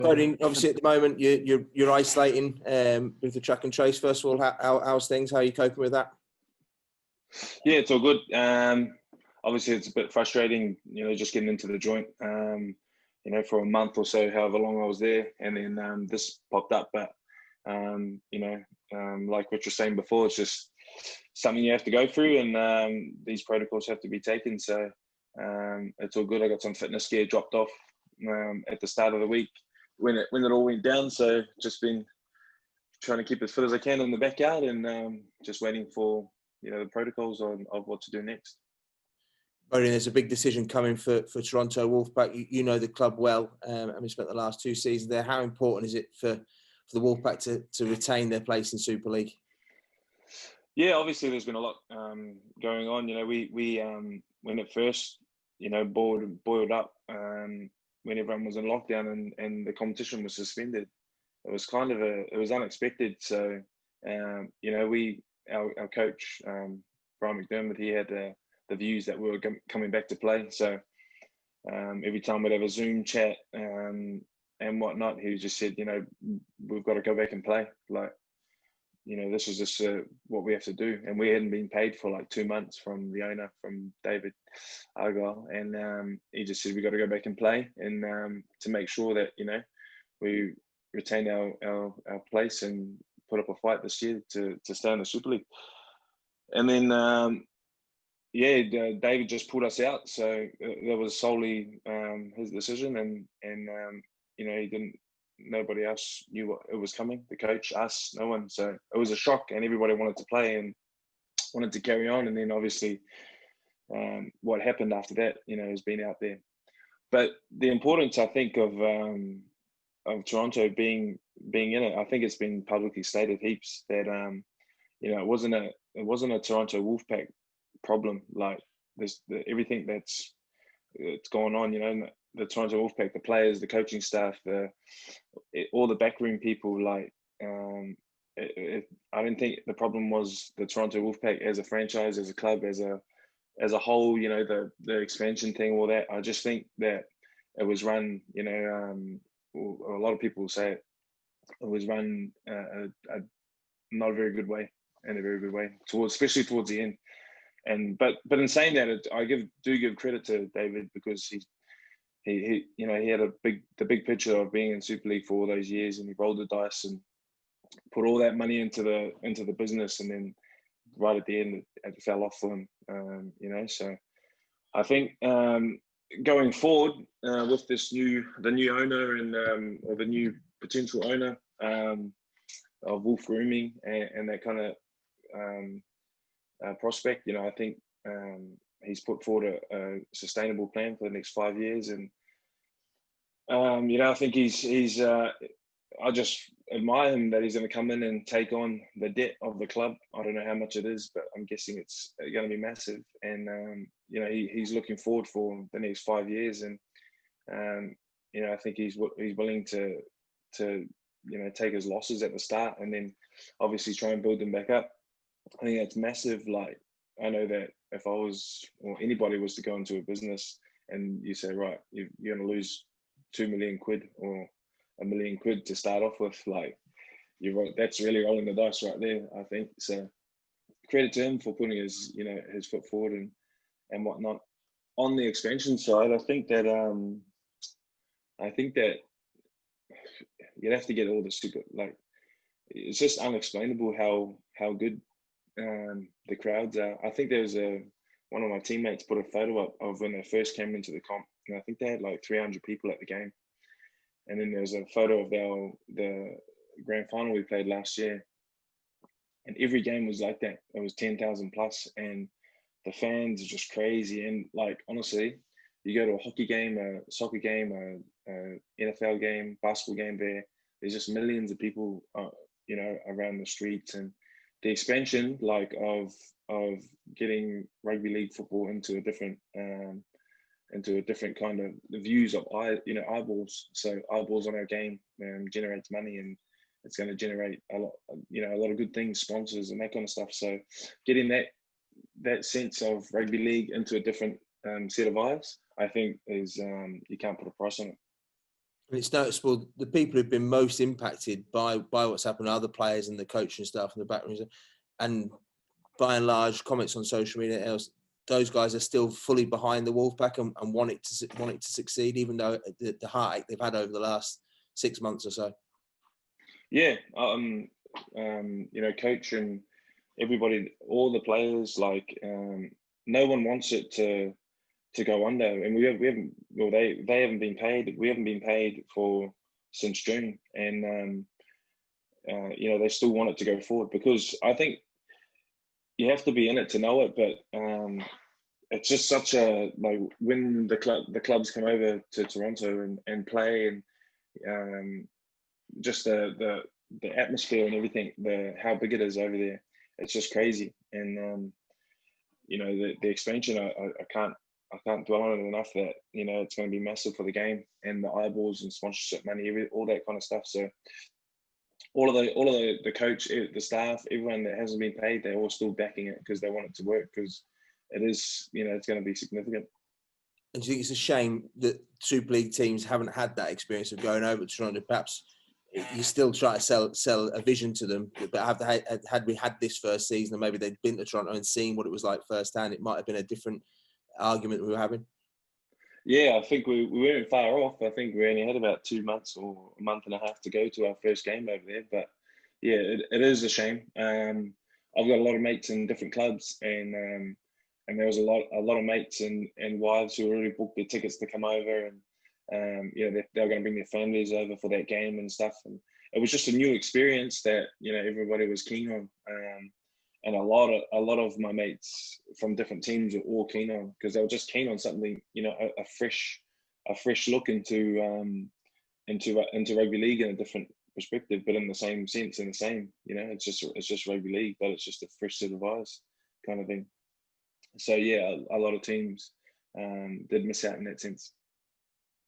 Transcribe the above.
Bodene, obviously at the moment you're isolating with the track and trace. First of all, how's things? How are you coping with that? Yeah, it's all good. Obviously it's a bit frustrating, just getting into the joint, for a month or so, however long I was there, and then this popped up. But like what you're saying before, it's just something you have to go through, and these protocols have to be taken. So it's all good. I got some fitness gear dropped off at the start of the week when it all went down. So just been trying to keep as fit as I can in the backyard, and just waiting for the protocols of what to do next. Bodene, there's a big decision coming for Toronto Wolfpack. You know the club well, and we spent the last 2 seasons there. How important is it for the Wolfpack to retain their place in Super League? Yeah, obviously there's been a lot going on. We when it first boiled up, when everyone was in lockdown and the competition was suspended, it was it was unexpected. So our coach Brian McDermott, he had the views that we were coming back to play. So every time we'd have a Zoom chat and whatnot, he just said, we've got to go back and play. This is just what we have to do. And we hadn't been paid for like 2 months from the owner, from David Argyle. And he just said, we got to go back and play, and to make sure that, we retain our place and put up a fight this year to stay in the Super League. And then, David just pulled us out. So that was solely his decision. And he didn't, nobody else knew what it was coming. The coach, us, no one. So it was a shock, and everybody wanted to play and wanted to carry on. And then obviously what happened after that, has been out there. But the importance, I think, of Toronto being in it, I think it's been publicly stated heaps that it wasn't a Toronto Wolfpack problem. Like everything that's going on, the Toronto Wolfpack, the players, the coaching staff, all the backroom people. Like I didn't think the problem was the Toronto Wolfpack as a franchise, as a club, as a whole. The expansion thing, all that. I just think that it was run. A lot of people say it was run not a very good way, in a very good way, especially towards the end. And but in saying that, I do give credit to David, because he had the big picture of being in Super League for all those years, and he rolled the dice and put all that money into the business, and then right at the end it fell off for him. So I think going forward with the new owner and or the new potential owner of Wolf Grooming and that kind of prospect, I think he's put forward a sustainable plan for the next 5 years, and I think he's I just admire him that he's going to come in and take on the debt of the club. I don't know how much it is, but I'm guessing it's going to be massive. And he's looking forward for the next 5 years, and I think he's willing to take his losses at the start, and then obviously try and build them back up. I think that's massive. Like, I know that if I was, or anybody was to go into a business and you say, right, you're going to lose 2 million quid or $1 million quid to start off with, like, that's really rolling the dice right there, I think. So credit to him for putting his foot forward and whatnot. On the expansion side, I think that you'd have to get all the super, like, it's just unexplainable how good the crowds are. I think there was one of my teammates put a photo up of when they first came into the comp, and I think they had like 300 people at the game. And then there's a photo of the grand final we played last year, and every game was like that. It was 10,000 plus, and the fans are just crazy. And like, honestly, you go to a hockey game, a soccer game, a NFL game, basketball game, there's just millions of people, around the streets. And the expansion, like, of getting rugby league football into a different kind of the views of eyeballs. So eyeballs on our game generates money, and it's going to generate a lot of good things, sponsors and that kind of stuff. So getting that sense of rugby league into a different set of eyes, I think is you can't put a price on it. And it's noticeable the people who've been most impacted by what's happened to other players and the coaching staff and the background, and by and large, comments on social media, else, those guys are still fully behind the Wolfpack and want it to succeed, even though the heartache they've had over the last 6 months or so. Yeah, you know, coach and everybody, all the players, like no one wants it to go under, and we haven't. Well, they haven't been paid. We haven't been paid for since June, and you know, they still want it to go forward, because I think you have to be in it to know it. But it's just such a, like, when the clubs come over to Toronto and play, and just the atmosphere and everything, how big it is over there, it's just crazy. And you know, the expansion, I can't dwell on it enough, that, you know, it's going to be massive for the game, and the eyeballs and sponsorship money, all that kind of stuff. So all of the coach, the staff, everyone that hasn't been paid, they're all still backing it because they want it to work, because it is, you know, it's going to be significant. And do you think it's a shame that Super League teams haven't had that experience of going over to Toronto? Perhaps you still try to sell a vision to them, but had we had this first season, and maybe they'd been to Toronto and seen what it was like firsthand, it might have been a different argument we were having. Yeah, I think we weren't far off. I think we only had about 2 months or a month and a half to go to our first game over there. But yeah, it is a shame. I've got a lot of mates in different clubs, and there was a lot of mates and wives who already booked their tickets to come over, and you know, they were going to bring their families over for that game and stuff. And it was just a new experience that, you know, everybody was keen on. And a lot of my mates from different teams are all keen on, because they were just keen on something, you know, a fresh look into rugby league in a different perspective, but in the same sense, in the same, you know, it's just rugby league, but it's just a fresh set of eyes kind of thing. So yeah, a lot of teams did miss out in that sense.